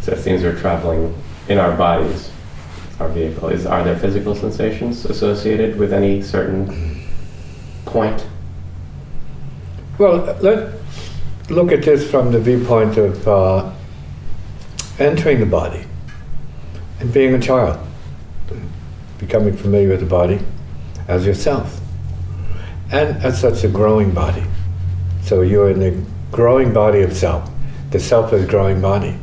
So it seems we're traveling in our bodies, our vehicle. Are there physical sensations associated with any certain point? Well, let's look at this from the viewpoint of entering the body and being a child, becoming familiar with the body as yourself, and as such a growing body. So you're in the growing body of self. The self is growing body.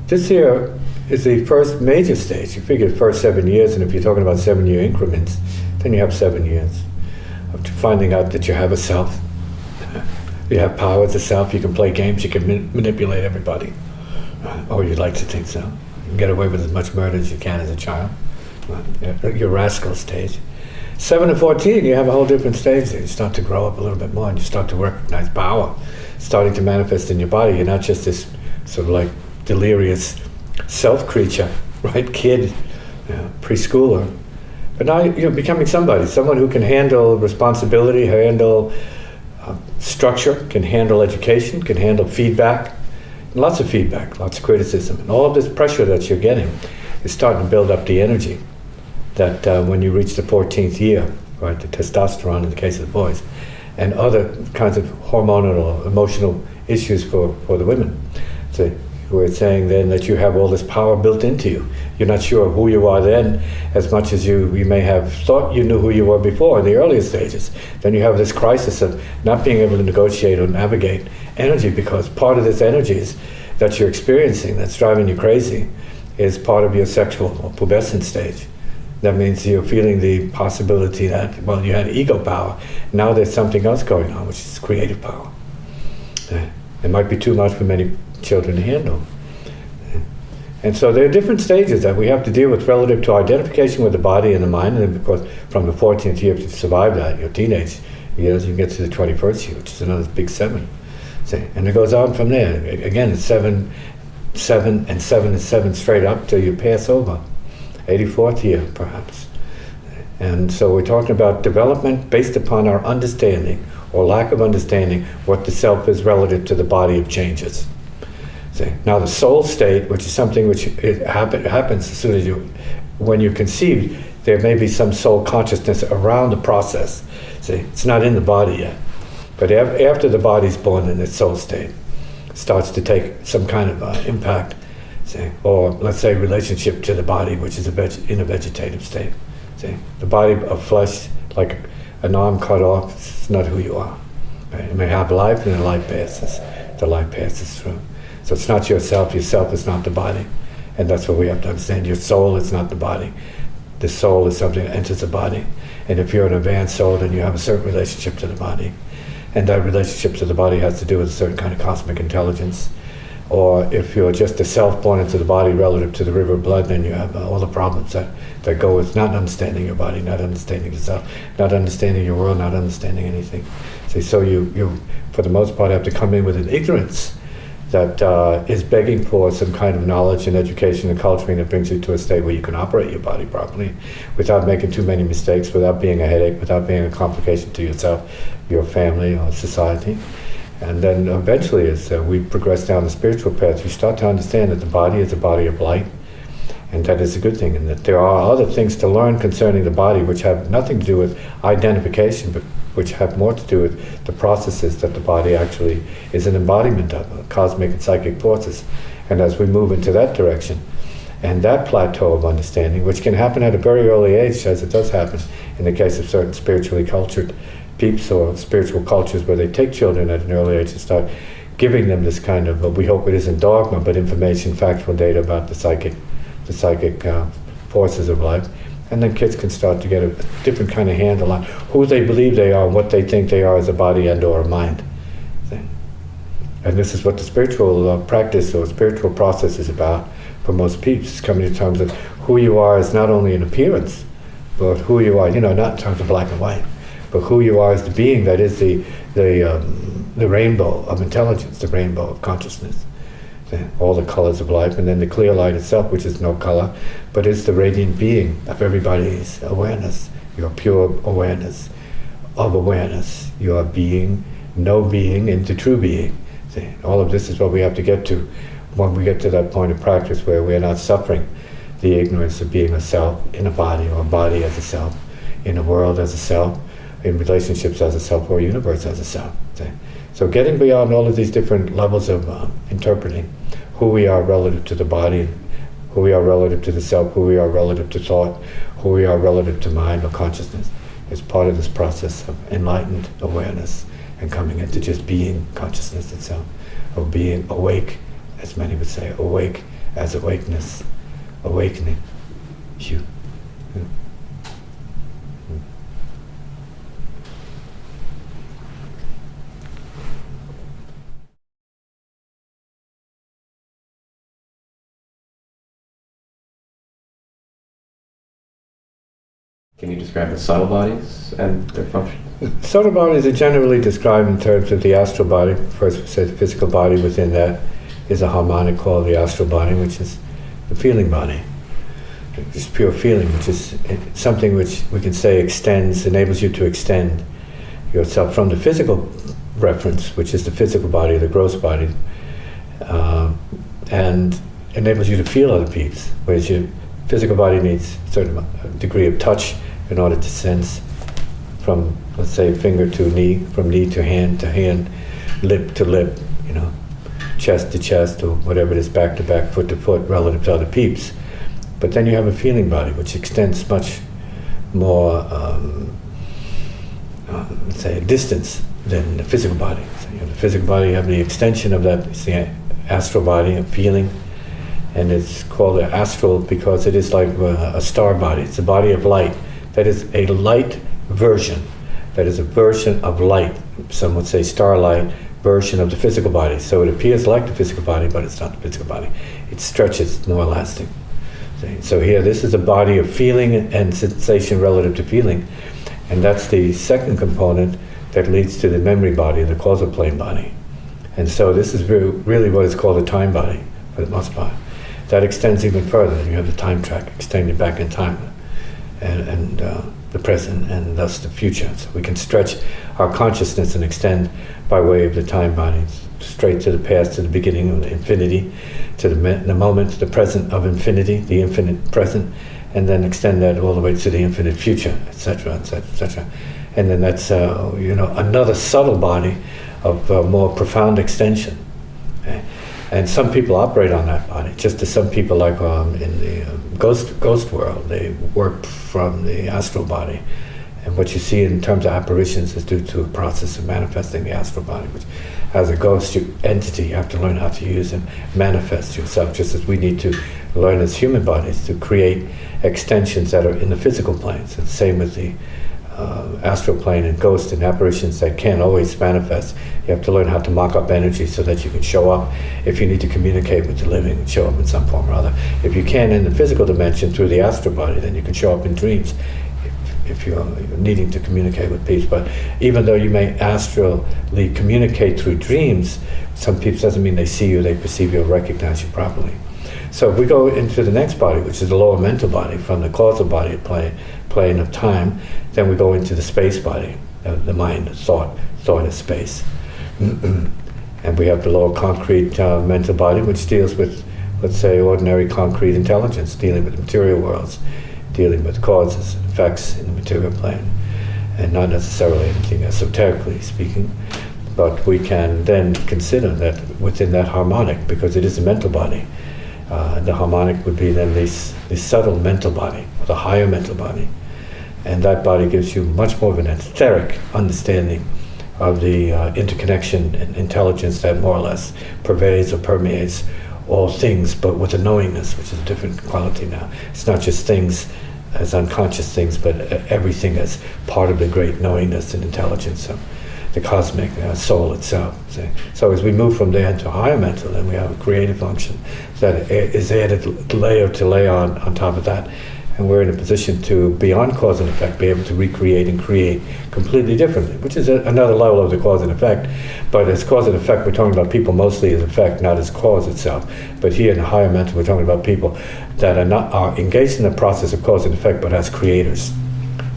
This here is the first major stage. You figure the first 7 years, and if you're talking about 7-year increments, then you have 7 years of finding out that you have a self. You have power as a self. You can play games. You can manipulate everybody. Or you'd like to think so. You can get away with as much murder as you can as a child. Your rascal stage. 7 to 14, you have a whole different stage there. You start to grow up a little bit more, and you start to recognize power starting to manifest in your body. You're not just this sort of like delirious self-creature, right? Kid, preschooler. But now you're becoming somebody, someone who can handle responsibility, handle structure, can handle education, can handle feedback. Lots of feedback, lots of criticism. And all of this pressure that you're getting is starting to build up the energy that when you reach the 14th year, right, the testosterone in the case of the boys, and other kinds of hormonal or emotional issues for the women. So we're saying then that you have all this power built into you. You're not sure of who you are then as much as you may have thought you knew who you were before in the earlier stages. Then you have this crisis of not being able to negotiate or navigate energy, because part of this energy is that you're experiencing that's driving you crazy is part of your sexual or pubescent stage. That means you're feeling the possibility that, well, you had ego power. Now there's something else going on, which is creative power. It might be too much for many children to handle. And so there are different stages that we have to deal with relative to identification with the body and the mind. And of course, from the 14th year, if you survive that, your teenage years, you get to the 21st year, which is another big 7. See? And it goes on from there. Again, it's 7, 7, and 7 and 7 straight up till you pass over. 84th year, perhaps. And so we're talking about development based upon our understanding, or lack of understanding, what the self is relative to the body of changes. See? Now the soul state, which is something which happens as soon as when you're conceived, there may be some soul consciousness around the process. See? It's not in the body yet. But after the body's born in its soul state, it starts to take some kind of impact. See? Or let's say relationship to the body, which is in a vegetative state. See? The body of flesh, like an arm cut off, it's not who you are. Right? It may have life, and the life passes. The life passes through. So it's not yourself. Yourself is not the body. And that's what we have to understand. Your soul is not the body. The soul is something that enters the body. And if you're an advanced soul, then you have a certain relationship to the body. And that relationship to the body has to do with a certain kind of cosmic intelligence. Or if you're just a self born into the body relative to the river of blood, then you have all the problems that go with not understanding your body, not understanding yourself, not understanding your world, not understanding anything. See, so you, for the most part, have to come in with an ignorance that is begging for some kind of knowledge and education and culturing that brings you to a state where you can operate your body properly without making too many mistakes, without being a headache, without being a complication to yourself, your family, or society. And then eventually, as we progress down the spiritual path, you start to understand that the body is a body of light, and that is a good thing, and that there are other things to learn concerning the body which have nothing to do with identification, but which have more to do with the processes that the body actually is an embodiment of, cosmic and psychic forces. And as we move into that direction, and that plateau of understanding, which can happen at a very early age, as it does happen in the case of certain spiritually cultured peeps or spiritual cultures, where they take children at an early age and start giving them this kind of, we hope it isn't dogma, but information, factual data about the psychic forces of life. And then kids can start to get a different kind of handle on who they believe they are and what they think they are as a body and or a mind. And this is what the spiritual practice or spiritual process is about for most peeps. It's coming to terms of who you are as not only an appearance, but who you are, not in terms of black and white, but who you are as the being that is the rainbow of intelligence, the rainbow of consciousness. All the colors of life, and then the clear light itself, which is no color, but is the radiant being of everybody's awareness, your pure awareness of awareness, your being, no being into true being. See, all of this is what we have to get to when we get to that point of practice where we're not suffering the ignorance of being a self in a body, or a body as a self, in a world as a self, in relationships as a self, or a universe as a self. Okay? So getting beyond all of these different levels of interpreting who we are relative to the body, who we are relative to the self, who we are relative to thought, who we are relative to mind or consciousness, is part of this process of enlightened awareness and coming into just being consciousness itself, of being awake, as many would say, awake as awakeness, awakening. You. Can you describe the subtle bodies and their function? Subtle bodies are generally described in terms of the astral body. First we say the physical body, within that is a harmonic called the astral body, which is the feeling body. It's pure feeling, which is something which we can say extends, enables you to extend yourself from the physical reference, which is the physical body, the gross body, and enables you to feel other peeps, whereas your physical body needs a certain degree of touch in order to sense from, let's say, finger to knee, from knee to hand, lip to lip, chest to chest, or whatever it is, back to back, foot to foot, relative to other peeps. But then you have a feeling body, which extends much more, let's say, distance than the physical body. So you have the physical body, you have the extension of that, it's the astral body, a feeling, and it's called an astral because it is like a star body. It's a body of light. That is a light version. That is a version of light. Some would say starlight version of the physical body. So it appears like the physical body, but it's not the physical body. It stretches, more elastic. So here, this is a body of feeling and sensation relative to feeling. And that's the second component that leads to the memory body, the causal plane body. And so this is really what is called a time body, for the most part. That extends even further. You have the time track extending back in time, and the present, and thus the future. So we can stretch our consciousness and extend by way of the time bodies, straight to the past, to the beginning of the infinity, to the moment, to the present of infinity, the infinite present, and then extend that all the way to the infinite future, etc., etc., etc. And then that's another subtle body of more profound extension. Okay? And some people operate on that body, just as some people, like in the ghost world, they work from the astral body. And what you see in terms of apparitions is due to a process of manifesting the astral body, which, as a ghost entity, you have to learn how to use and manifest yourself, just as we need to learn as human bodies to create extensions that are in the physical planes. And the same with the astral plane and ghosts and apparitions that can't always manifest. You have to learn how to mock up energy so that you can show up if you need to communicate with the living, show up in some form or other. If you can in the physical dimension through the astral body, then you can show up in dreams if you're needing to communicate with peeps. But even though you may astrally communicate through dreams, some peeps doesn't mean they see you, they perceive you, or recognize you properly. So if we go into the next body, which is the lower mental body, from the causal body plane of time, then we go into the space body, the mind, thought is space. And we have the lower concrete mental body, which deals with, let's say, ordinary concrete intelligence, dealing with material worlds, dealing with causes and effects in the material plane, and not necessarily anything esoterically speaking. But we can then consider that within that harmonic, because it is a mental body, the harmonic would be then this subtle mental body, or the higher mental body. And that body gives you much more of an etheric understanding of the interconnection and intelligence that more or less pervades or permeates all things, but with a knowingness, which is a different quality now. It's not just things as unconscious things, but everything as part of the great knowingness and intelligence of the cosmic soul itself. So as we move from there to higher mental, then we have a creative function that is added layer to layer on top of that. And we're in a position to, beyond cause and effect, be able to recreate and create completely differently, which is another level of the cause and effect. But as cause and effect, we're talking about people mostly as effect, not as cause itself. But here in the higher mental, we're talking about people that are engaged in the process of cause and effect, but as creators.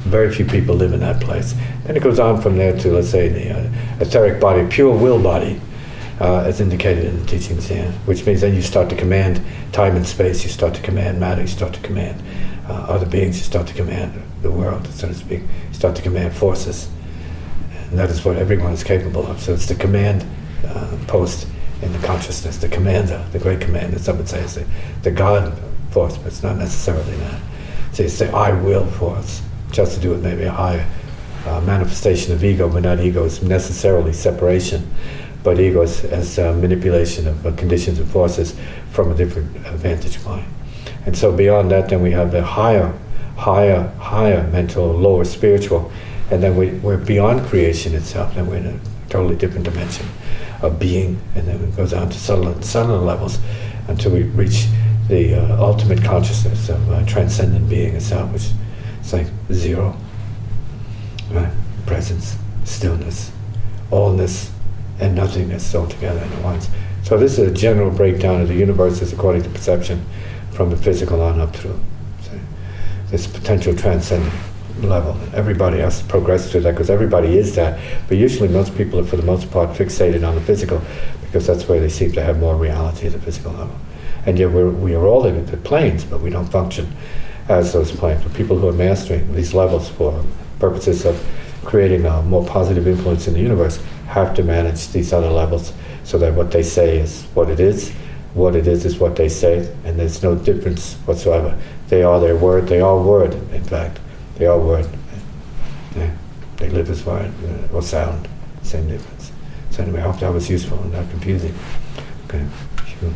Very few people live in that place. Then it goes on from there to, let's say, the etheric body, pure will body, as indicated in the teachings here, which means then you start to command time and space, you start to command matter, you start to command other beings, you start to command the world, so to speak, you start to command forces. And that is what everyone is capable of. So it's the command post in the consciousness, the commander, the great commander, some would say is the God force, but it's not necessarily that. So it's the I will force, which has to do with maybe a higher manifestation of ego, but not ego is necessarily separation, but ego is as manipulation of conditions and forces from a different vantage point. And so beyond that, then we have the higher mental, lower spiritual, and then we're beyond creation itself, and we're in a totally different dimension of being, and then it goes on to subtler levels until we reach the ultimate consciousness of transcendent being itself, which is like zero, right? Presence, stillness, allness, and nothingness all together at once. So this is a general breakdown of the universe as according to perception from the physical on up through. So this potential transcendent level. Everybody has to progress through that because everybody is that, but usually most people are for the most part fixated on the physical because that's where they seem to have more reality at the physical level. And yet we are all in the planes, but we don't function as those planes. But people who are mastering these levels for purposes of creating a more positive influence in the universe have to manage these other levels so that what they say is what it is what they say, and there's no difference whatsoever. They are their word, they are word, in fact. They are word. Yeah. They live as word, or sound, same difference. So anyway, I hope that was useful and not confusing. Okay, sure.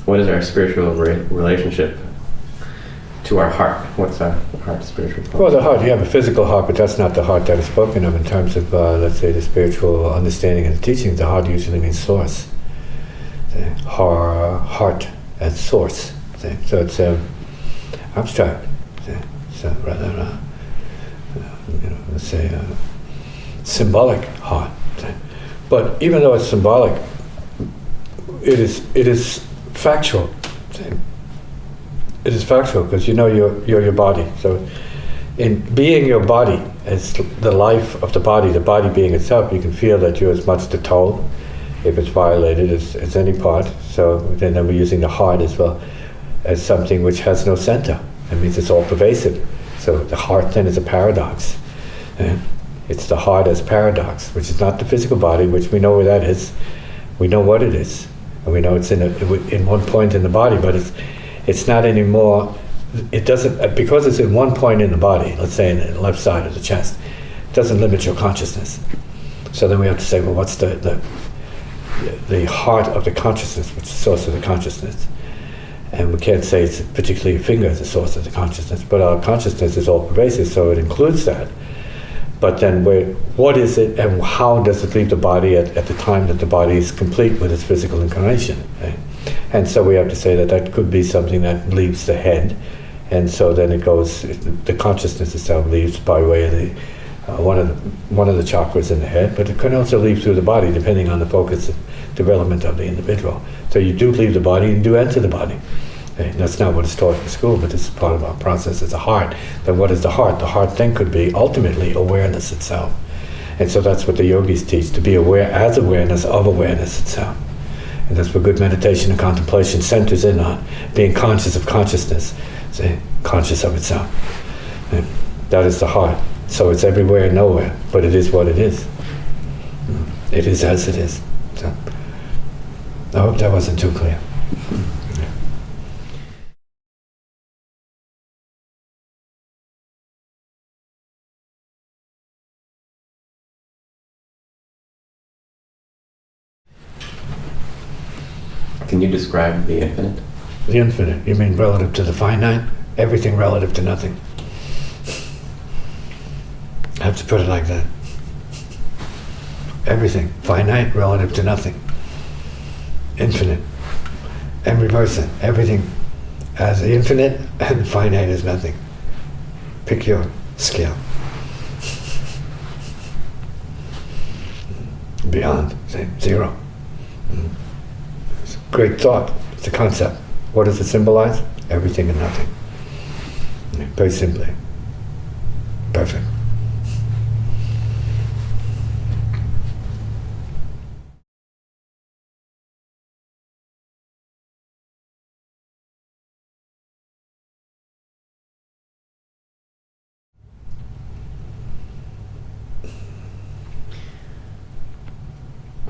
What is our spiritual relationship to our heart? What's our heart's spiritual relationship? Well, the heart, you have a physical heart, but that's not the heart that is spoken of in terms of, let's say, the spiritual understanding and the teachings. The heart usually means source. Heart as source. So it's abstract. So rather, let's say, symbolic heart. But even though it's symbolic, it is factual. It is factual because you're your body. So in being your body as the life of the body being itself, you can feel that you're as much the toe if it's violated as any part. So then we're using the heart as well as something which has no center. That means it's all pervasive. So the heart then is a paradox. It's the heart as paradox, which is not the physical body, which we know where that is. We know what it is. And we know it's in one point in the body, but it's not anymore. It doesn't, because it's in one point in the body, let's say in the left side of the chest, it doesn't limit your consciousness. So then we have to say, well, what's the heart of the consciousness, which is the source of the consciousness? And we can't say it's particularly a finger as the source of the consciousness, but our consciousness is all pervasive, so it includes that. But then what is it and how does it leave the body at the time that the body is complete with its physical incarnation? Right? And so we have to say that could be something that leaves the head, and so then it goes, the consciousness itself leaves by way of the one of the chakras in the head, but it can also leave through the body depending on the focus and development of the individual. So you do leave the body and do enter the body. Okay? That's not what is taught in school, but this is part of our process as a heart. Then what is the heart? The heart then could be ultimately awareness itself. And so that's what the yogis teach, to be aware as awareness of awareness itself. And that's what good meditation and contemplation centers in on, being conscious of consciousness, conscious of itself. And that is the heart. So it's everywhere and nowhere, but it is what it is. It is as it is. So I hope that wasn't too clear. Can you describe the infinite? The infinite, you mean relative to the finite? Everything relative to nothing. I have to put it like that. Everything finite relative to nothing. Infinite. And reverse it. Everything as infinite and finite as nothing. Pick your scale. Beyond, say zero. It's a great thought. It's a concept. What does it symbolize? Everything and nothing. Very simply. Perfect.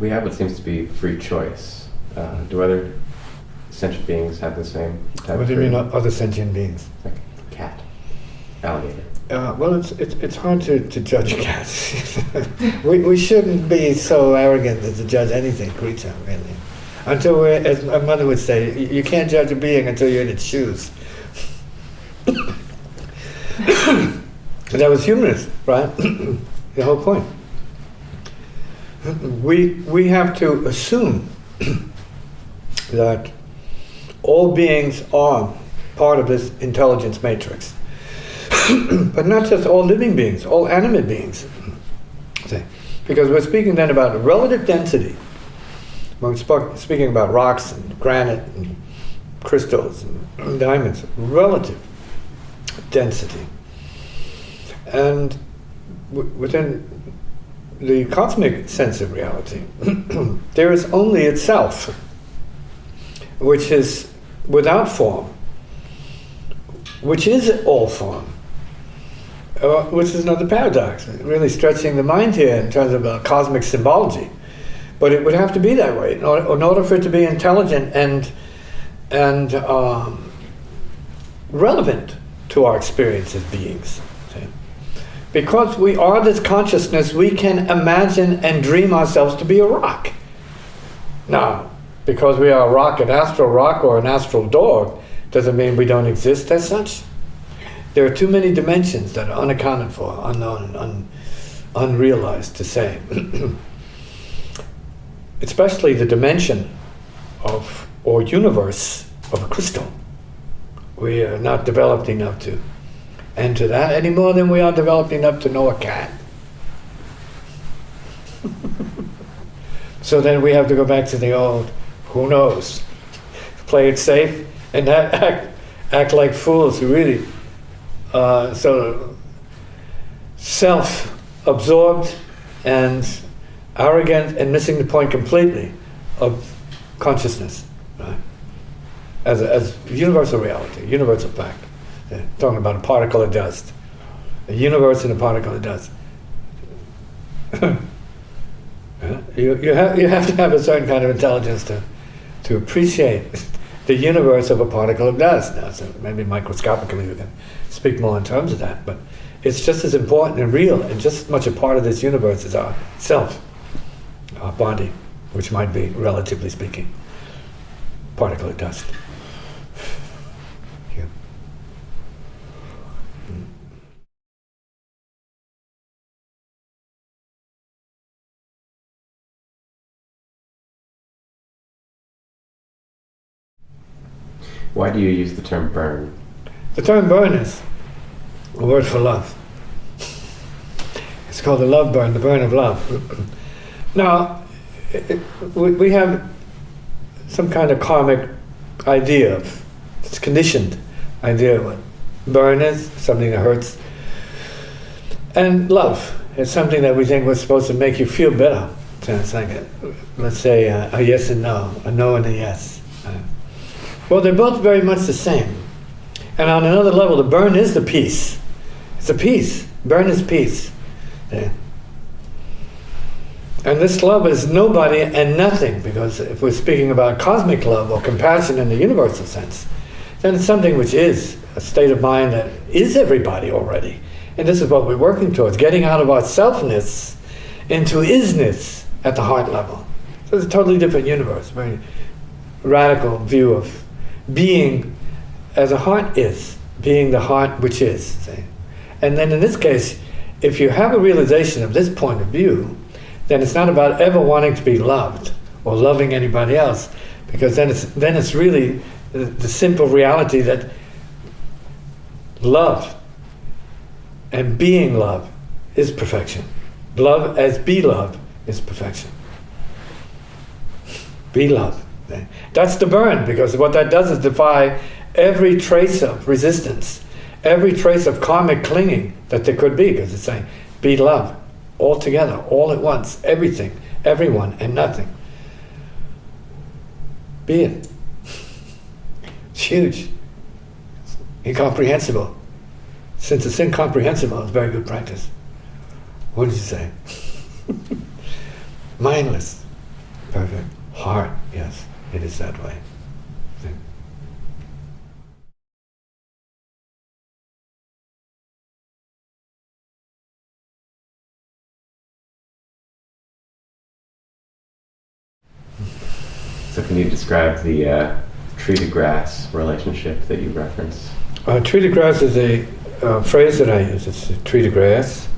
We have what seems to be free choice. Do other sentient beings have the same type What of do you mean freedom? other sentient beings? Like cat, alligator. Well, it's hard to judge cats. we shouldn't be so arrogant as to judge anything, creature, really. Until we're, as my mother would say, you can't judge a being until you're in its shoes. And that was humorous, right? The whole point. We have to assume that all beings are part of this intelligence matrix. But not just all living beings, all animate beings. See? Because we're speaking then about relative density. When we're speaking about rocks and granite and crystals and diamonds, relative density. And within the cosmic sense of reality, there is only itself, which is without form, which is all form, which is another paradox, really stretching the mind here in terms of cosmic symbology. But it would have to be that way in order for it to be intelligent and relevant to our experience as beings. See? Because we are this consciousness, we can imagine and dream ourselves to be a rock. Now, because we are a rock, an astral rock or an astral dog, doesn't mean we don't exist as such. There are too many dimensions that are unaccounted for, unknown, and unrealized to say. Especially the dimension of, or universe of a crystal. We are not developed enough to enter that any more than we are developed enough to know a cat. So then we have to go back to the old, who knows? Play it safe and not act like fools who really so self-absorbed and arrogant and missing the point completely of consciousness, right? As universal reality, universal fact. Talking about a particle of dust, a universe in a particle of dust. You have to have a certain kind of intelligence to appreciate the universe of a particle of dust. Now, so maybe microscopically we can speak more in terms of that, but it's just as important and real and just as much a part of this universe as our self, our body, which might be, relatively speaking, particle of dust. Yeah. Why do you use the term burn? The term burn is a word for love. It's called the love burn, the burn of love. Now, we have some kind of karmic idea of, it's conditioned idea of what burn is, something that hurts. And love is something that we think was supposed to make you feel better. So it's like, let's say, a yes and no, a no and a yes. Well, they're both very much the same. And on another level, the burn is the peace. It's a peace. Burn is peace. Yeah. And this love is nobody and nothing, because if we're speaking about cosmic love or compassion in the universal sense, then it's something which is a state of mind that is everybody already. And this is what we're working towards, getting out of our selfness into isness at the heart level. So it's a totally different universe, very radical view of being as a heart is, being the heart which is. See? And then in this case, if you have a realization of this point of view, then it's not about ever wanting to be loved or loving anybody else, because then it's really the simple reality that love and being love is perfection. Love as be love is perfection. Be love. That's the burn, because what that does is defy every trace of resistance, every trace of karmic clinging that there could be, because it's saying, be love, all together, all at once, everything, everyone, and nothing. Be it. It's huge. Incomprehensible. Since it's incomprehensible, it's very good practice. What did you say? Mindless. Perfect. Heart, yes, it is that way. So can you describe the tree to grass relationship that you reference? Tree to grass is a phrase that I use. It's tree to grass,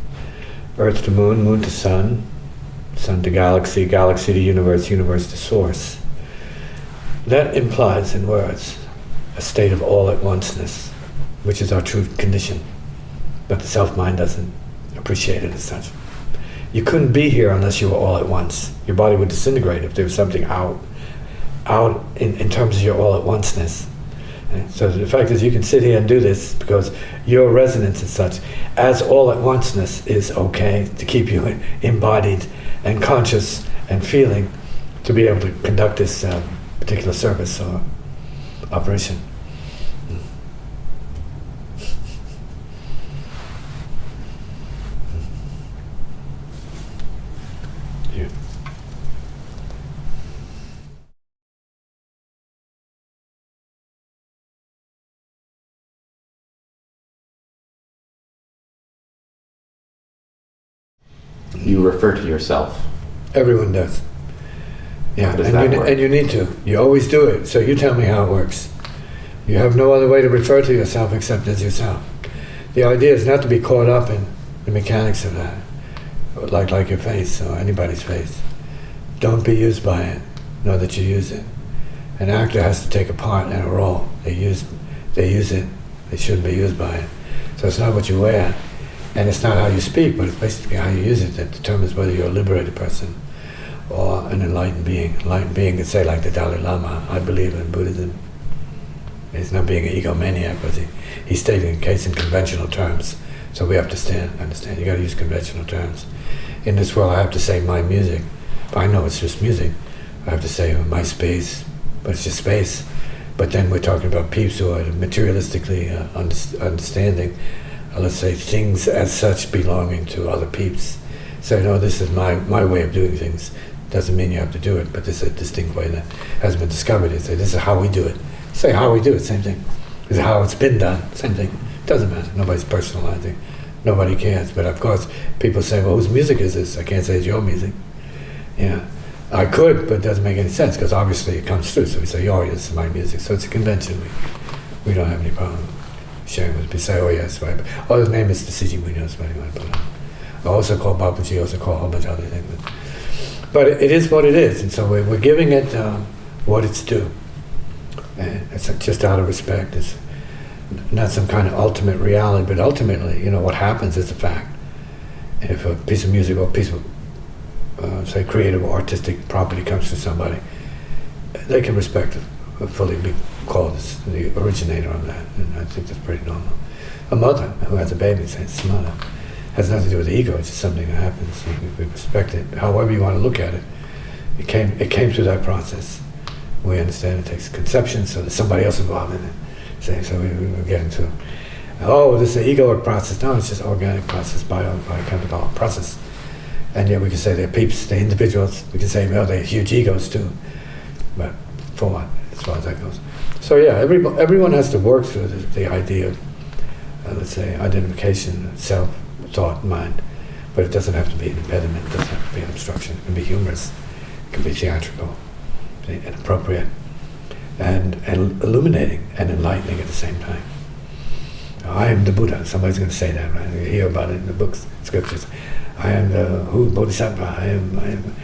earth to moon, moon to sun, sun to galaxy, galaxy to universe, universe to source. That implies in words a state of all at onceness, which is our true condition. But the self-mind doesn't appreciate it as such. You couldn't be here unless you were all at once. Your body would disintegrate if there was something out in terms of your all at onceness. So the fact is, you can sit here and do this because your resonance is such, as all at onceness is okay to keep you embodied and conscious and feeling to be able to conduct this particular service or operation. Yeah. You refer to yourself. Everyone does. Yeah, How does that work? and you need to. You always do it. So you tell me how it works. You have no other way to refer to yourself except as yourself. The idea is not to be caught up in the mechanics of that, like your face or anybody's face. Don't be used by it. Know that you use it. An actor has to take a part in a role. They use it. They shouldn't be used by it. So it's not what you wear, and it's not how you speak, but it's basically how you use it that determines whether you're a liberated person or an enlightened being. Enlightened being could say, like the Dalai Lama, I believe in Buddhism. He's not being an egomaniac, but he's stating a case in conventional terms. So we have to understand. You got to use conventional terms. In this world, I have to say my music, but I know it's just music. I have to say my space, but it's just space. But then we're talking about peeps who are materialistically understanding, let's say, things as such belonging to other peeps. So, no, this is my way of doing things. Doesn't mean you have to do it, but this is a distinct way that has been discovered. You say, this is how we do it. Say how we do it, same thing. This is how it's been done, same thing. Doesn't matter. Nobody's personalizing. Nobody cares. But of course, people say, well, whose music is this? I can't say it's your music. Yeah. I could, but it doesn't make any sense, because obviously it comes through. So we say, oh, this is my music. So it's a convention. We don't have any problem sharing with people. Say, oh, yes, right. Oh, his name is Tisziji Muñoz, what do you want to put on? I also call Babaji, also call a whole bunch of other things. But it is what it is, and so we're giving it what it's due. And it's just out of respect. It's not some kind of ultimate reality, but ultimately, what happens is a fact. If a piece of music or a piece of, say, creative or artistic property comes to somebody, they can respect it, fully be called as the originator of that, and I think that's pretty normal. A mother who has a baby, say it's mother, has nothing to do with the ego. It's just something that happens. We respect it. However you want to look at it, it came through that process. We understand it takes conception, so there's somebody else involved in it. So we get into, this is an egoic process. No, it's just organic process, biochemical process. And yet we can say they're peeps, they're individuals. We can say, well, they're huge egos too. But for what, as far as that goes? So yeah, everyone has to work through the idea of, let's say, identification, self, thought, mind. But it doesn't have to be an impediment, it doesn't have to be an obstruction. It can be humorous, it can be theatrical, and appropriate, and illuminating and enlightening at the same time. I am the Buddha. Somebody's going to say that, right? You hear about it in the books, scriptures. I am the Bodhisattva. I am.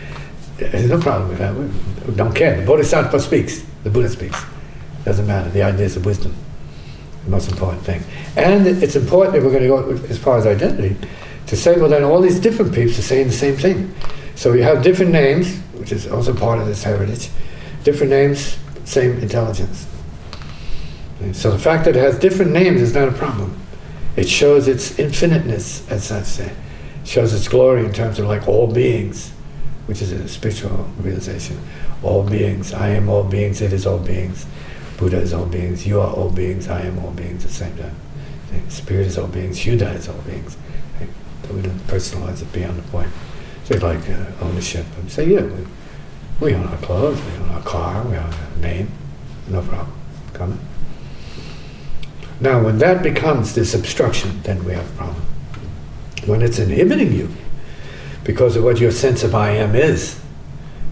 There's no problem with that. We don't care. The Bodhisattva speaks. The Buddha speaks. Doesn't matter. The idea is of wisdom. The most important thing. And it's important, if we're going to go as far as identity, to say, well, then all these different peeps are saying the same thing. So we have different names, which is also part of this heritage, Different names, same intelligence. So the fact that it has different names is not a problem. It shows its infiniteness, as I say. It shows its glory in terms of like all beings, which is a spiritual realization. All beings, I am all beings, it is all beings. Buddha is all beings, you are all beings, I am all beings at the same time. Spirit is all beings, Shuddha is all beings. So we don't personalize it beyond the point. So like ownership. And say, yeah, we own our clothes, we own our car, we own our name, no problem. Come. Now, when that becomes this obstruction, then we have a problem. When it's inhibiting you because of what your sense of I am is,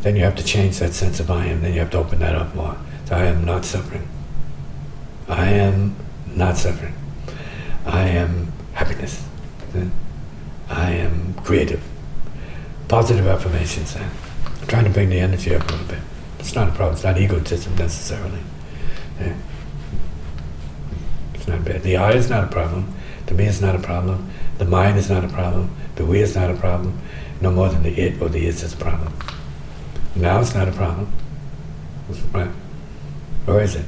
then you have to change that sense of I am, then you have to open that up more. So I am not suffering. I am not suffering. I am happiness. I am creative. Positive affirmations. I'm trying to bring the energy up a little bit. It's not a problem. It's not egotism necessarily. It's not bad. The I is not a problem. The me is not a problem. The mind is not a problem. The we is not a problem. No more than the it or the is a problem. Now it's not a problem. Right? Or is it?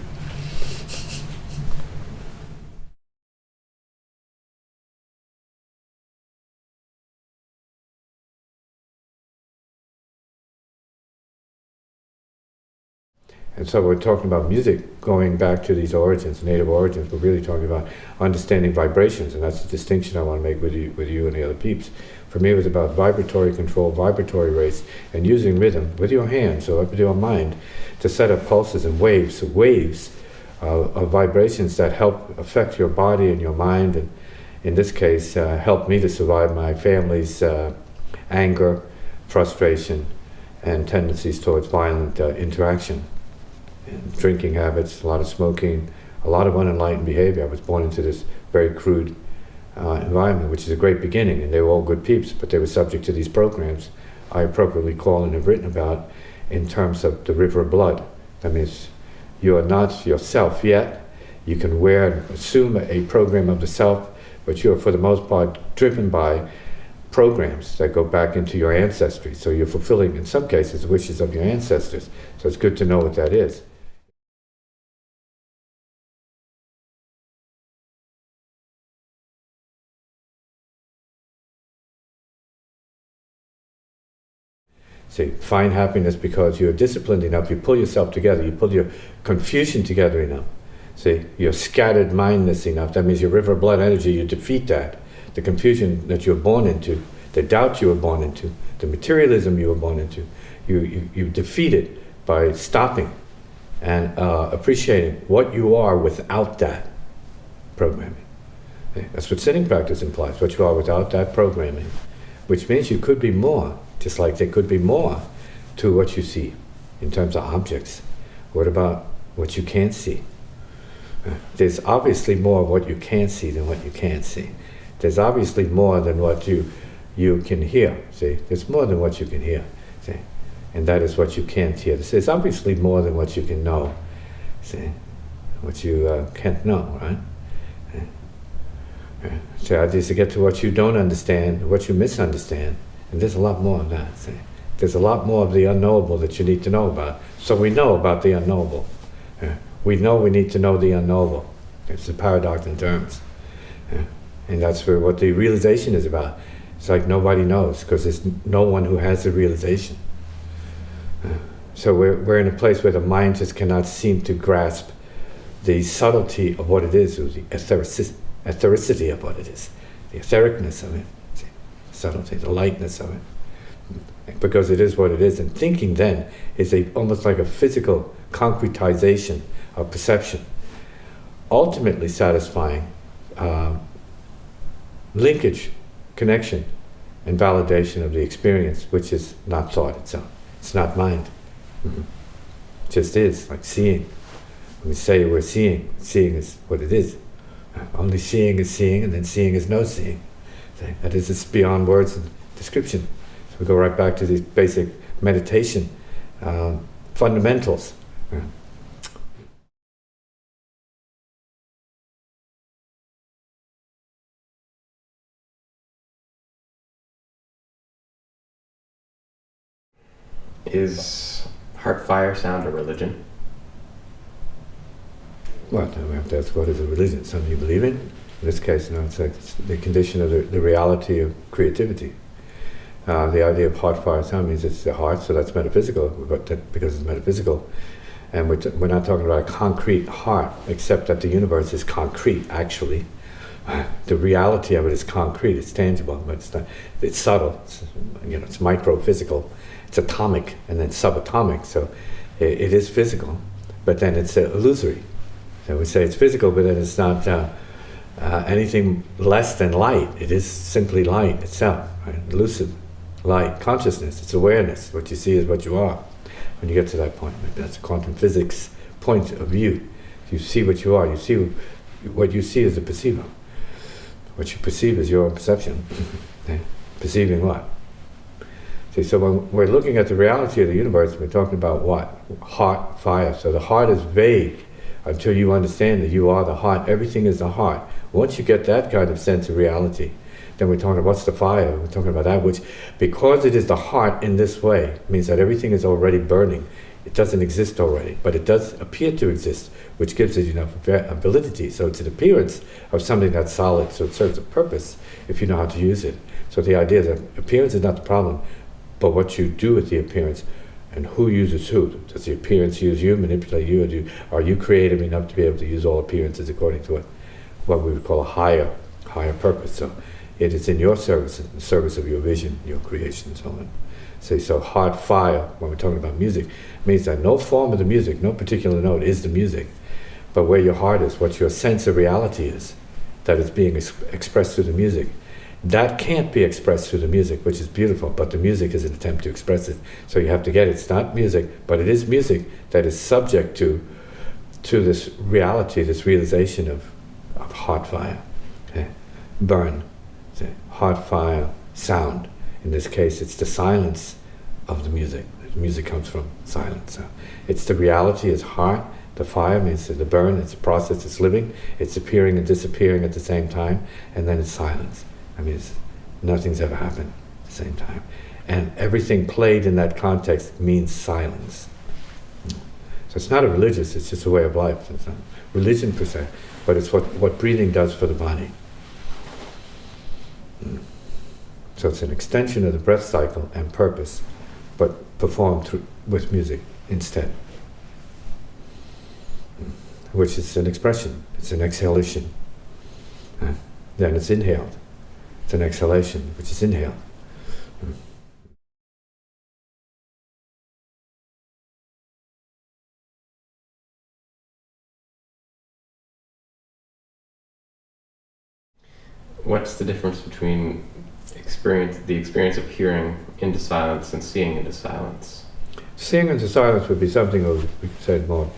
And so we're talking about music, going back to these origins, native origins. We're really talking about understanding vibrations, and that's the distinction I want to make with you and the other peeps. For me, it was about vibratory control, vibratory rates, and using rhythm with your hands or with your mind to set up pulses and waves of vibrations that help affect your body and your mind, and in this case, helped me to survive my family's anger, frustration, and tendencies towards violent interaction. Drinking habits, a lot of smoking, a lot of unenlightened behavior. I was born into this very crude environment, which is a great beginning, and they were all good peeps, but they were subject to these programs I appropriately call and have written about in terms of the river of blood. That means you are not yourself yet. You can wear and assume a program of the self, but you are for the most part driven by programs that go back into your ancestry. So you're fulfilling, in some cases, the wishes of your ancestors. So it's good to know what that is. See, find happiness because you're disciplined enough, you pull yourself together, you pull your confusion together enough. See, you're scattered mindness enough. That means your river of blood energy, you defeat that. The confusion that you were born into, the doubt you were born into, the materialism you were born into, you defeat it by stopping and appreciating what you are without that programming. That's what sitting practice implies, what you are without that programming, which means you could be more. Just like there could be more to what you see in terms of objects. What about what you can't see? There's obviously more of what you can't see than what you can't see. There's obviously more than what you can hear. See, there's more than what you can hear. See, and that is what you can't hear. There's obviously more than what you can know. See, what you can't know, right? So I just to get to what you don't understand, what you misunderstand. And there's a lot more of that. See? There's a lot more of the unknowable that you need to know about. So we know about the unknowable. We know we need to know the unknowable. It's a paradox in terms. And that's what the realization is about. It's like nobody knows because there's no one who has the realization. So we're in a place where the mind just cannot seem to grasp the subtlety of what it is, or the ethericity of what it is, the ethericness of it. Subtlety, the lightness of it, because it is what it is. And thinking then is almost like a physical concretization of perception, ultimately satisfying linkage, connection, and validation of the experience, which is not thought itself. It's not mind. It just is, like seeing. When we say we're seeing is what it is. Only seeing is seeing, and then seeing is no seeing. That is, it's beyond words and description. So we go right back to these basic meditation fundamentals. Is heart, fire, sound, or religion? Well, then we have to ask, what is a religion? Something you believe in? In this case, it's like the condition of the reality of creativity. The idea of heart, fire, sound means it's the heart, so that's metaphysical, because it's metaphysical. And we're not talking about a concrete heart, except that the universe is concrete, actually. The reality of it is concrete, it's tangible, but it's subtle, it's micro-physical, it's atomic, and then subatomic, so it is physical, but then it's illusory. So we say it's physical, but then it's not anything less than light. It is simply light itself, right? Lucid light, consciousness, it's awareness. What you see is what you are. When you get to that point, that's a quantum physics point of view. You see what you are. You see what you see is a perceiver. What you perceive is your own perception. Perceiving what? See, so when we're looking at the reality of the universe, we're talking about what? Heart, fire. So the heart is vague until you understand that you are the heart. Everything is the heart. Once you get that kind of sense of reality, then we're talking about what's the fire. We're talking about that which, because it is the heart in this way, means that everything is already burning. It doesn't exist already, but it does appear to exist, which gives it enough validity. So it's an appearance of something that's solid, so it serves a purpose if you know how to use it. So the idea is that appearance is not the problem, but what you do with the appearance, and who uses who. Does the appearance use you, manipulate you, or are you creative enough to be able to use all appearances according to what we would call a higher purpose? So it is in your service, in the service of your vision, your creation, and so on. So heart, fire, when we're talking about music, means that no form of the music, no particular note is the music, but where your heart is, what your sense of reality is, that is being expressed through the music. That can't be expressed through the music, which is beautiful, but the music is an attempt to express it. So you have to get it. It's not music, but it is music that is subject to this reality, this realization of heart, fire, burn, heart, fire, sound. In this case, it's the silence of the music. The music comes from silence. So it's the reality, it's heart. The fire means the burn, it's a process, it's living, it's appearing and disappearing at the same time, and then it's silence. I mean, nothing's ever happened at the same time. And everything played in that context means silence. So it's not a religious, it's just a way of life. It's not religion per se, but it's what breathing does for the body. So it's an extension of the breath cycle and purpose, but performed with music instead. Which is an expression, it's an exhalation. Then it's inhaled. It's an exhalation, which is inhaled. What's the difference between the experience of hearing into silence and seeing into silence? Seeing into silence would be something we could say more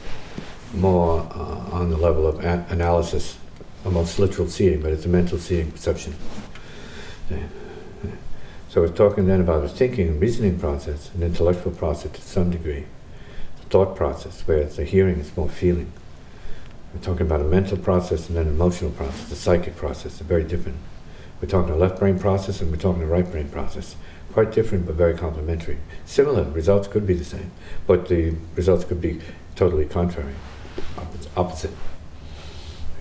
on the level of analysis, almost literal seeing, but it's a mental seeing perception. So we're talking then about a thinking and reasoning process, an intellectual process to some degree, a thought process, whereas the hearing is more feeling. We're talking about a mental process and then an emotional process, a psychic process. They're very different. We're talking a left brain process and we're talking a right brain process. Quite different but very complementary. Similar, results could be the same, but the results could be totally contrary, opposite.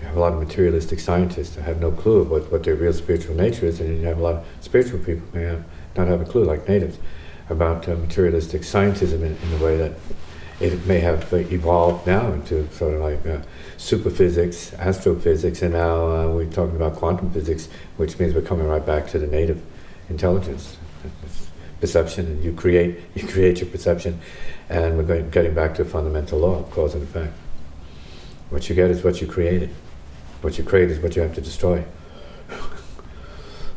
You have a lot of materialistic scientists that have no clue of what their real spiritual nature is, and then you have a lot of spiritual people who not have a clue, like natives, about materialistic scientism in the way that it may have evolved now into sort of like superphysics, astrophysics, and now we're talking about quantum physics, which means we're coming right back to the native intelligence, perception, and you create your perception, and we're getting back to a fundamental law of cause and effect. What you get is what you created. What you create is what you have to destroy.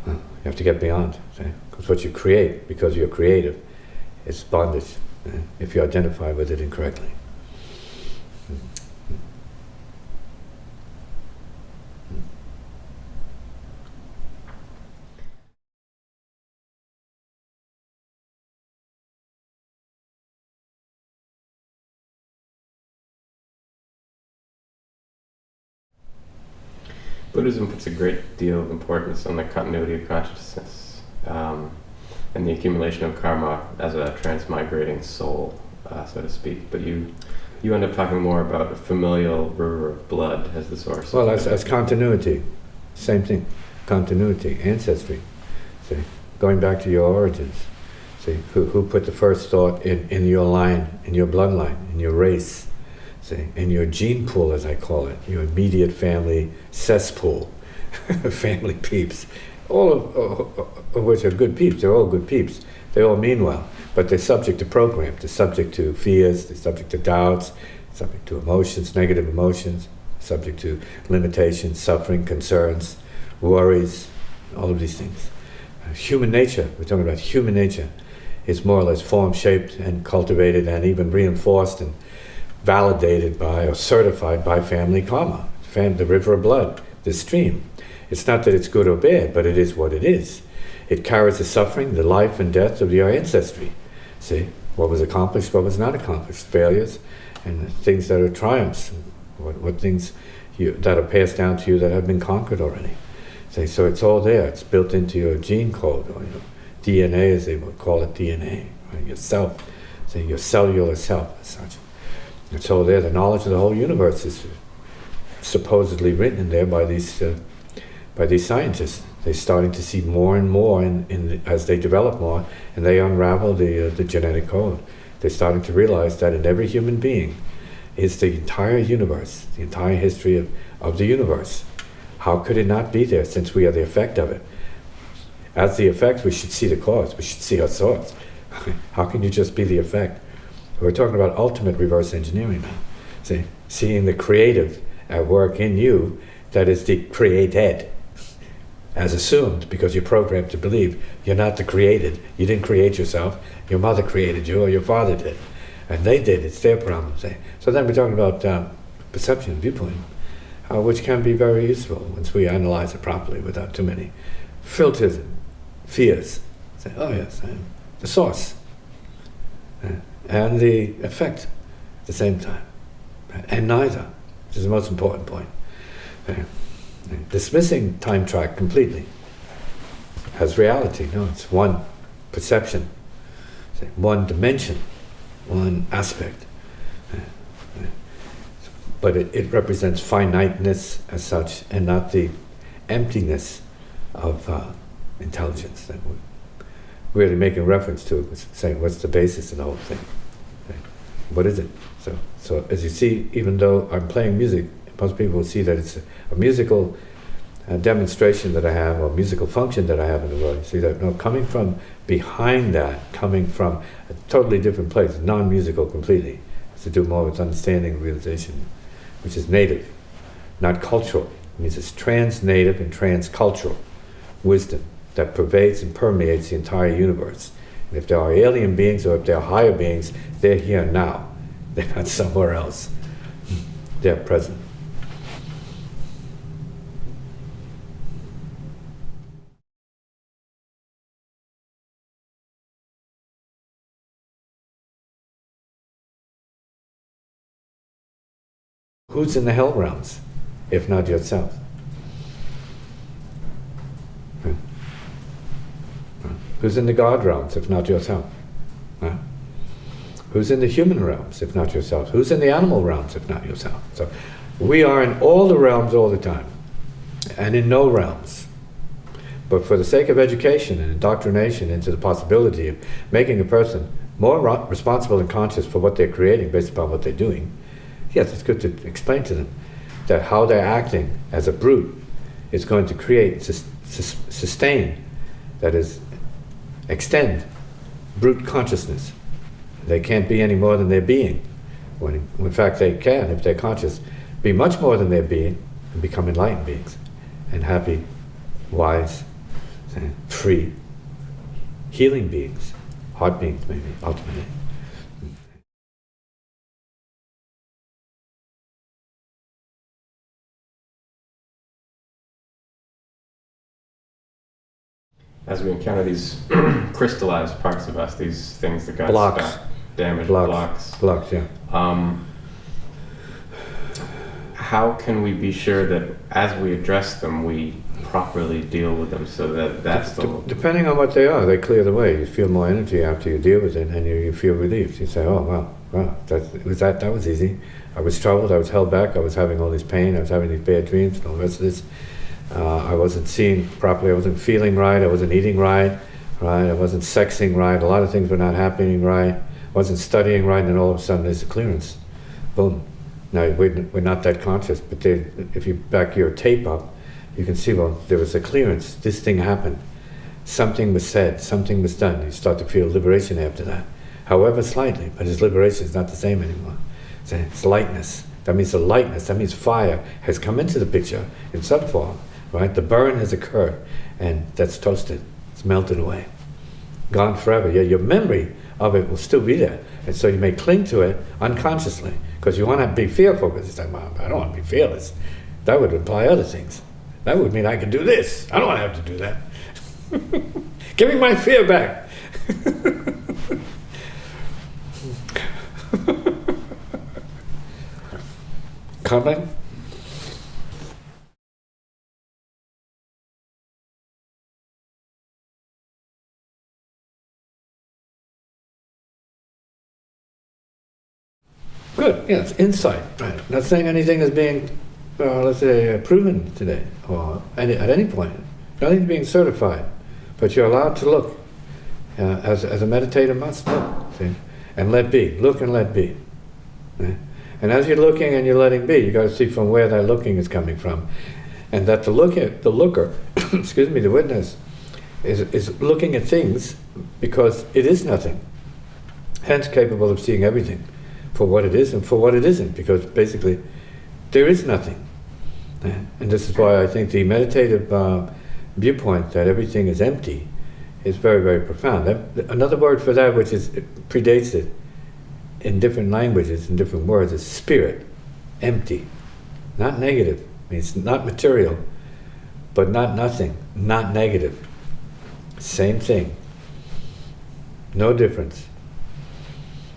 You have to get beyond, because what you create, because you're creative, is bondage, if you identify with it incorrectly. Buddhism puts a great deal of importance on the continuity of consciousness and the accumulation of karma as a transmigrating soul. so to speak. But you end up talking more about a familial river of blood as the source. Well, as continuity, same thing, continuity, ancestry. See, going back to your origins. See, who put the first thought in your line, in your bloodline, in your race, see, in your gene pool, as I call it, your immediate family cesspool, family peeps, all of which are good peeps. They're all good peeps. They all mean well, but they're subject to program. They're subject to fears. They're subject to doubts. Subject to emotions, negative emotions. Subject to limitations, suffering, concerns, worries, all of these things. Human nature. We're talking about human nature. Is more or less formed, shaped, and cultivated, and even reinforced and validated by or certified by family karma, the river of blood, the stream. It's not that it's good or bad, but it is what it is. It carries the suffering, the life and death of your ancestry. See, what was accomplished, what was not accomplished, failures, and things that are triumphs, what things that are passed down to you that have been conquered already. See, so it's all there. It's built into your gene code, or DNA, as they would call it, DNA, right? Yourself, so your cellular self, as such. It's all there. The knowledge of the whole universe is supposedly written in there by these scientists. They're starting to see more and more, as they develop more, and they unravel the genetic code. They're starting to realize that in every human being is the entire universe, the entire history of the universe. How could it not be there, since we are the effect of it? As the effect, we should see the cause. We should see our source. How can you just be the effect? We're talking about ultimate reverse engineering now. See, seeing the creative at work in you that is the created, as assumed, because you're programmed to believe you're not the created. You didn't create yourself. Your mother created you, or your father did. And they did. It's their problem. See? So then we're talking about perception, viewpoint, which can be very useful once we analyze it properly without too many filters, fears. Say, oh yes, I am the source. And the effect at the same time. And neither, which is the most important point. Dismissing time track completely as reality. No, it's one perception, one dimension, one aspect. But it represents finiteness as such, and not the emptiness of intelligence that we're really making reference to, saying what's the basis of the whole thing. What is it? So as you see, even though I'm playing music, most people will see that it's a musical demonstration that I have, or musical function that I have in the world. You see that, no, coming from behind that, coming from a totally different place, non-musical completely, has to do more with understanding and realization, which is native, not cultural. It means it's trans-native and trans-cultural wisdom that pervades and permeates the entire universe. And if there are alien beings, or if there are higher beings, they're here now. They're not somewhere else. They're present. Who's in the hell realms, if not yourself? Who's in the God realms, if not yourself? Who's in the human realms, if not yourself? Who's in the animal realms, if not yourself? So we are in all the realms all the time, and in no realms. But for the sake of education and indoctrination into the possibility of making a person more responsible and conscious for what they're creating based upon what they're doing, yes, it's good to explain to them that how they're acting as a brute is going to create, sustain, that is, extend brute consciousness. They can't be any more than their being. When in fact they can, if they're conscious, be much more than their being and become enlightened beings, and happy, wise, free, healing beings, heart beings maybe, ultimately. As we encounter these crystallized parts of us, these things that got blocks. Stuck, damaged Blocks, yeah. how can we be sure that as we address them, we properly deal with them so that that's the... Depending on what they are, they clear the way. You feel more energy after you deal with it, and you feel relieved. You say, oh, wow, that was easy. I was troubled, I was held back, I was having all this pain, I was having these bad dreams, and all the rest of this. I wasn't seeing properly, I wasn't feeling right, I wasn't eating right, I wasn't sexing right, a lot of things were not happening right, I wasn't studying right, and then all of a sudden there's a clearance. Boom. Now, we're not that conscious, but if you back your tape up, you can see, well, there was a clearance, this thing happened. Something was said, something was done. You start to feel liberation after that. However slightly, but his liberation is not the same anymore. It's lightness. That means the lightness, that means fire has come into the picture in some form, right? The burn has occurred, and that's toasted. It's melted away. Gone forever. Yeah, your memory of it will still be there. And so you may cling to it unconsciously, because you want to be fearful, because you say, well, I don't want to be fearless. That would imply other things. That would mean I could do this. I don't want to have to do that. Give me my fear back. Comment? Good, yeah, it's insight. Right. Not saying anything is being, let's say, proven today, or at any point. Nothing's being certified, but you're allowed to look, as a meditator must look, see? And let be. Look and let be. Right? And as you're looking and you're letting be, you got to see from where that looking is coming from, and that the looker, excuse me, the witness, is looking at things because it is nothing, hence capable of seeing everything for what it is and for what it isn't, because basically there is nothing. And this is why I think the meditative viewpoint that everything is empty is very, very profound. Another word for that, which predates it in different languages, in different words, is spirit, empty, not negative. I mean, it's not material, but not nothing, not negative. Same thing, no difference.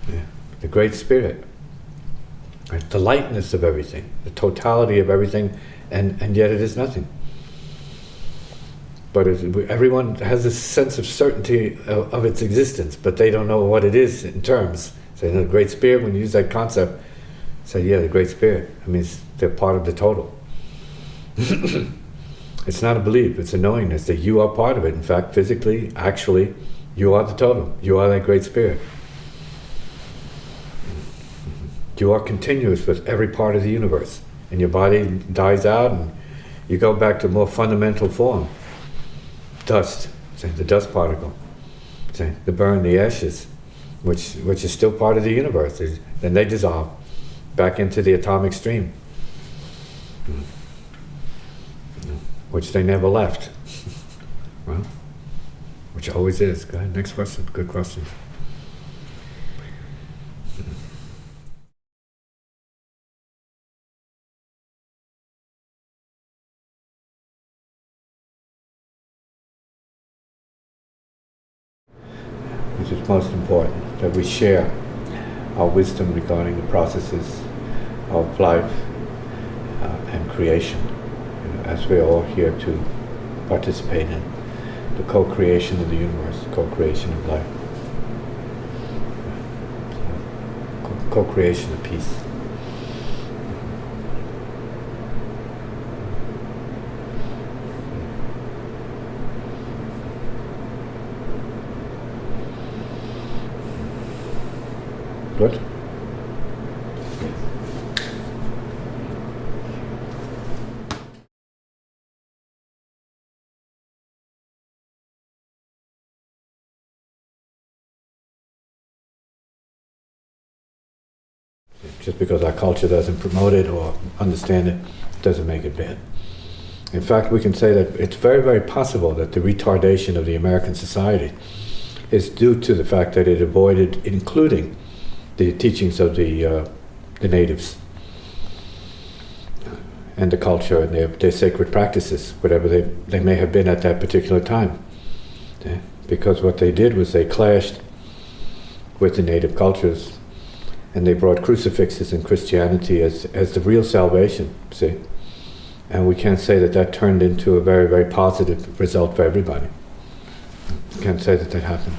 Yeah. The great spirit, right? The lightness of everything, the totality of everything, and yet it is nothing. But everyone has a sense of certainty of its existence, but they don't know what it is in terms. So, the great spirit, when you use that concept, say, yeah, the great spirit. I mean, they're part of the total. It's not a belief, it's a knowingness that you are part of it. In fact, physically, actually, you are the total. You are that great spirit. You are continuous with every part of the universe. And your body dies out and you go back to a more fundamental form. Dust, say the dust particle. Say the burn, the ashes, which is still part of the universe. Then they dissolve back into the atomic stream, which they never left. Well, which always is. Go ahead, next question. Good question. Which is most important, that we share our wisdom regarding the processes of life and creation, as we're all here to participate in the co-creation of the universe, co-creation of life, co-creation of peace. Good? Just because our culture doesn't promote it or understand it, doesn't make it bad. In fact, we can say that it's very, very possible that the retardation of the American society is due to the fact that it avoided including the teachings of the natives and the culture and their sacred practices, whatever they may have been at that particular time. Because what they did was they clashed with the native cultures, And they brought crucifixes in Christianity as the real salvation, see? And we can't say that that turned into a very, very positive result for everybody. We can't say that that happened.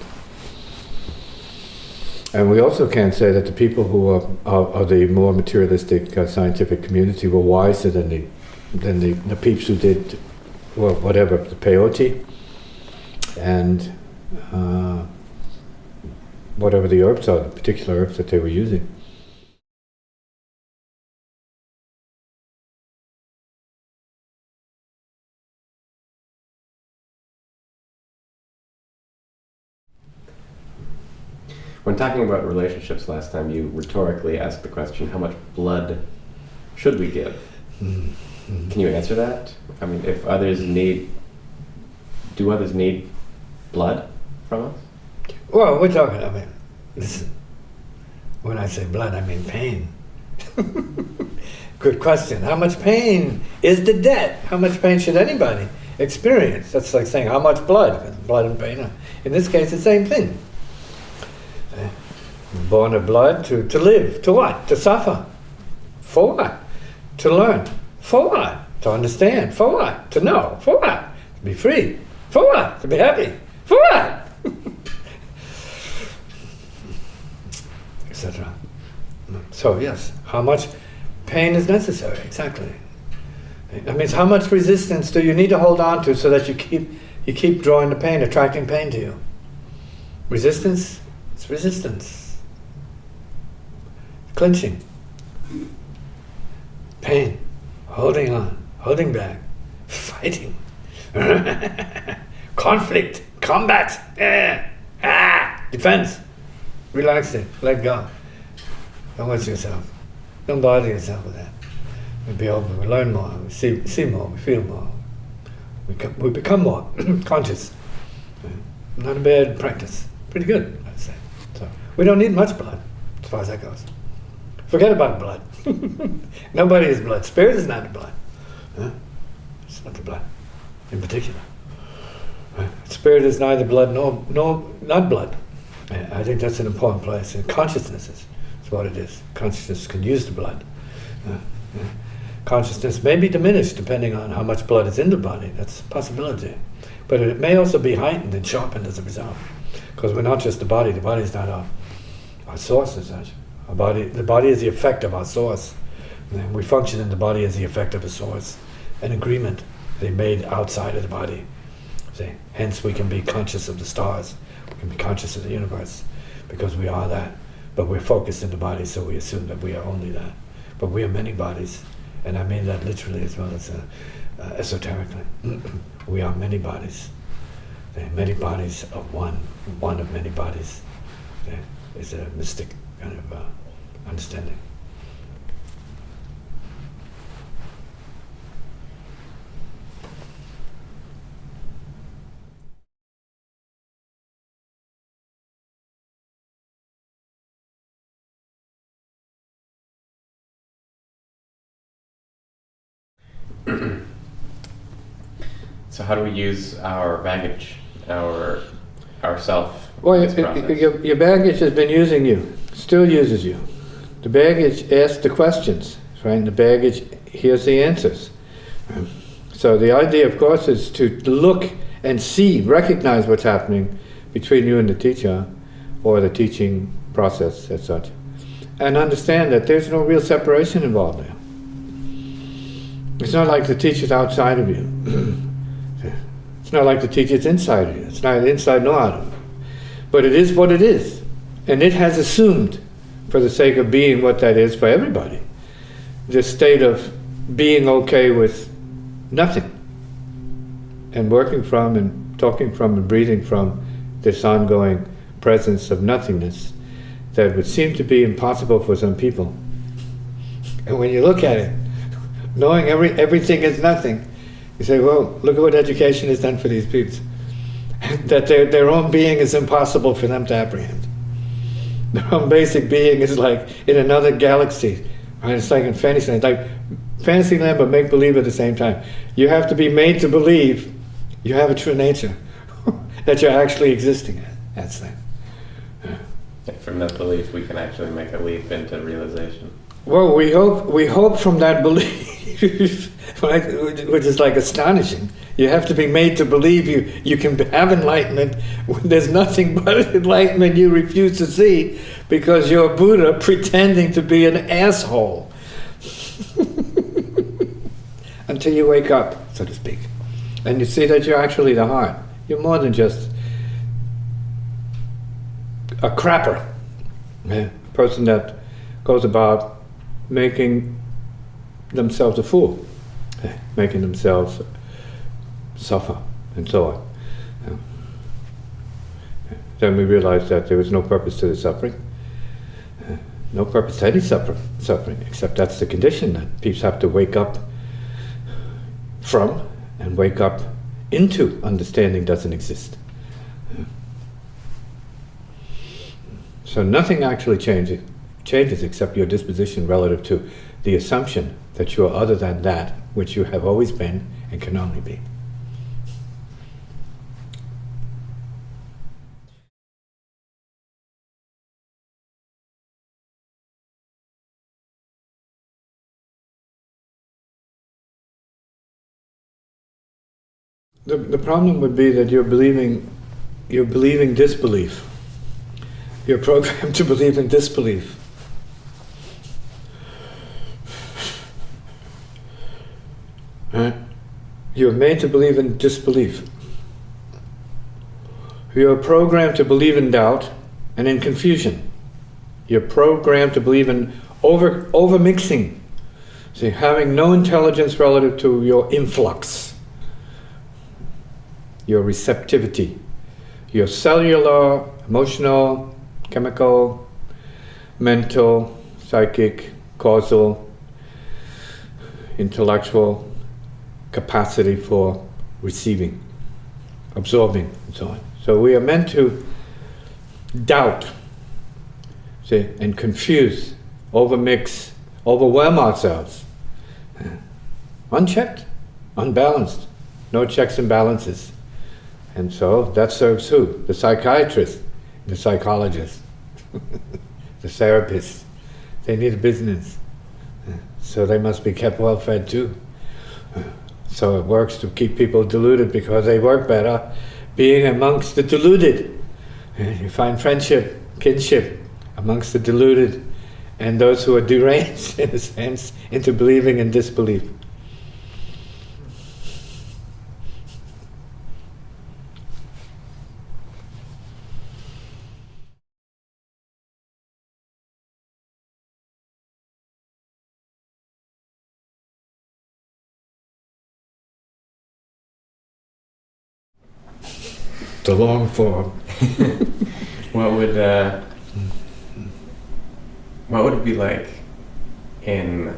And we also can't say that the people who are the more materialistic scientific community were wiser than the peeps who did, well, whatever, the peyote and whatever the herbs are, the particular herbs that they were using. When talking about relationships last time, you rhetorically asked the question, how much blood should we give? Mm-hmm. Can you answer that? I mean, do others need blood from us? Well, we're talking, I mean, listen, when I say blood, I mean pain. Good question. How much pain is the debt? How much pain should anybody experience? That's like saying how much blood? Blood and pain. In this case, the same thing. Born of blood to live. To what? To suffer. For what? To learn. For what? To understand. For what? To know. For what? To be free. For what? To be happy. For what? Etc. So yes, how much pain is necessary? Exactly. That means how much resistance do you need to hold on to so that you keep drawing the pain, attracting pain to you? Resistance? It's resistance. Clenching. Pain. Holding on. Holding back. Fighting. Conflict. Combat. Defense. Relax it. Let go. Don't watch yourself. Don't bother yourself with that. We be open. We learn more. We see more. We feel more. We become more conscious. Not a bad practice. Pretty good, I'd say. So we don't need much blood, as far as that goes. Forget about blood. Nobody is blood. Spirit is not the blood. It's not the blood, in particular. Spirit is neither blood nor not blood. I think that's an important place. And consciousness is what it is. Consciousness can use the blood. Consciousness may be diminished depending on how much blood is in the body. That's a possibility. But it may also be heightened and sharpened as a result. Because we're not just the body. The body is not our source as such. The body is the effect of our source. And we function in the body as the effect of a source. An agreement they made outside of the body. See? Hence we can be conscious of the stars. We can be conscious of the universe. Because we are that. But we're focused in the body, so we assume that we are only that. But we are many bodies. And I mean that literally as well as esoterically. We are many bodies. Many bodies of one of many bodies. Is a mystic kind of understanding. So how do we use our baggage, our self? Well, in this process? your baggage has been using you, still uses you. The baggage asks the questions, right? And the baggage hears the answers. So the idea, of course, is to look and see, recognize what's happening between you and the teacher, or the teaching process as such, and understand that there's no real separation involved there. It's not like the teacher's outside of you. It's not like the teacher's inside of you. It's neither inside nor out of you. But it is what it is. And it has assumed, for the sake of being what that is for everybody, this state of being okay with nothing. And working from and talking from and breathing from this ongoing presence of nothingness that would seem to be impossible for some people. And when you look at it, knowing everything is nothing, you say, well, look at what education has done for these people. That their own being is impossible for them to apprehend. Their own basic being is like in another galaxy. Right? It's like in Fantasyland. Like Fantasyland but make-believe at the same time. You have to be made to believe you have a true nature. That you're actually existing at. That's that. From that belief, we can actually make a leap into realization. Well, we hope from that belief, right, which is like astonishing. You have to be made to believe you can have enlightenment when there's nothing but enlightenment you refuse to see because you're a Buddha pretending to be an asshole. Until you wake up, so to speak. And you see that you're actually the heart. You're more than just a crapper. A person that goes about making themselves a fool, making themselves suffer, and so on. Then we realized that there was no purpose to the suffering, no purpose to any suffering, except that's the condition that people have to wake up from and wake up into understanding doesn't exist. So nothing actually changes except your disposition relative to the assumption that you are other than that which you have always been and can only be. The problem would be that you're believing disbelief. You're programmed to believe in disbelief. Right? You're made to believe in disbelief. You're programmed to believe in doubt and in confusion. You're programmed to believe in over-mixing. See, having no intelligence relative to your influx, your receptivity, your cellular, emotional, chemical, mental, psychic, causal, intellectual capacity for receiving, absorbing, and so on. So we are meant to doubt, see, and confuse, overmix, overwhelm ourselves. Unchecked, unbalanced, no checks and balances. And so that serves who? The psychiatrist, the psychologist, the therapist. They need a business. So they must be kept well fed too. So it works to keep people deluded because they work better being amongst the deluded. And you find friendship, kinship amongst the deluded and those who are deranged, in a sense, into believing in disbelief. The long form. What would it be like in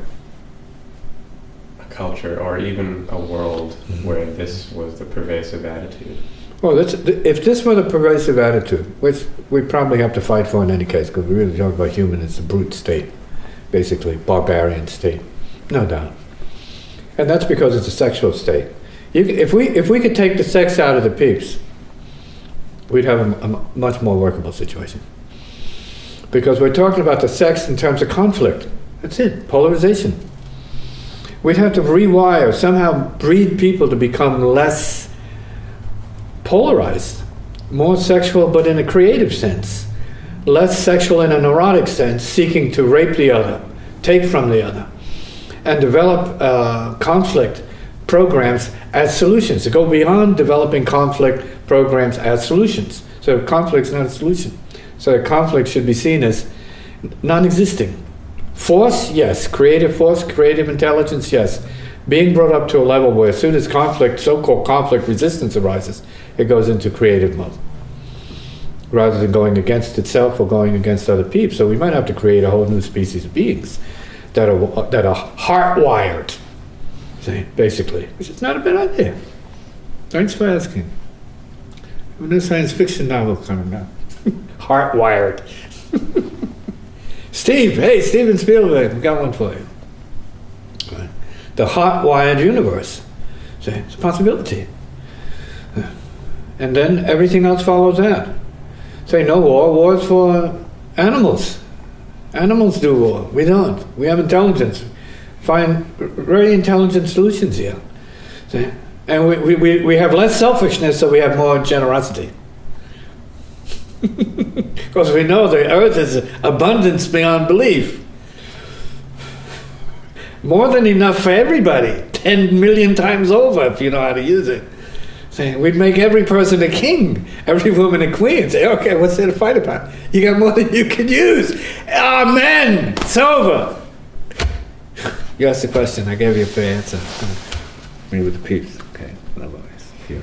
a culture or even a world where this was the pervasive attitude? Well, if this were the pervasive attitude, which we probably have to fight for in any case, because we really talk about human as a brute state, basically barbarian state, no doubt, and that's because it's a sexual state. If we could take the sex out of the peeps, we'd have a much more workable situation. Because we're talking about the sex in terms of conflict. That's it, polarization. We'd have to rewire, somehow breed people to become less polarized, more sexual but in a creative sense, less sexual in an erotic sense, seeking to rape the other, take from the other, and develop conflict programs as solutions, to go beyond developing conflict programs as solutions. So conflict's not a solution. So conflict should be seen as non-existing. Force, yes. Creative force, creative intelligence, yes. Being brought up to a level where as soon as conflict, so-called conflict resistance arises, it goes into creative mode, rather than going against itself or going against other people. So we might have to create a whole new species of beings that are heart-wired, see, basically, which is not a bad idea. Thanks for asking. A new science fiction novel coming out. Heart-wired. Steve, hey, Steven Spielberg, we got one for you. Right. The heart-wired universe. See, it's a possibility. And then everything else follows that. Say no war. War's for Animals. Animals do war. We don't. We have intelligence. Find very intelligent solutions here. See? And we have less selfishness, so we have more generosity. Because we know the earth is abundance beyond belief. More than enough for everybody. 10 million times over if you know how to use it. See, we'd make every person a king, every woman a queen. Say, okay, what's there to fight about? You got more than you could use. Amen. It's over. You asked the question. I gave you a fair answer. Me with the peeps. Okay. Otherwise, here.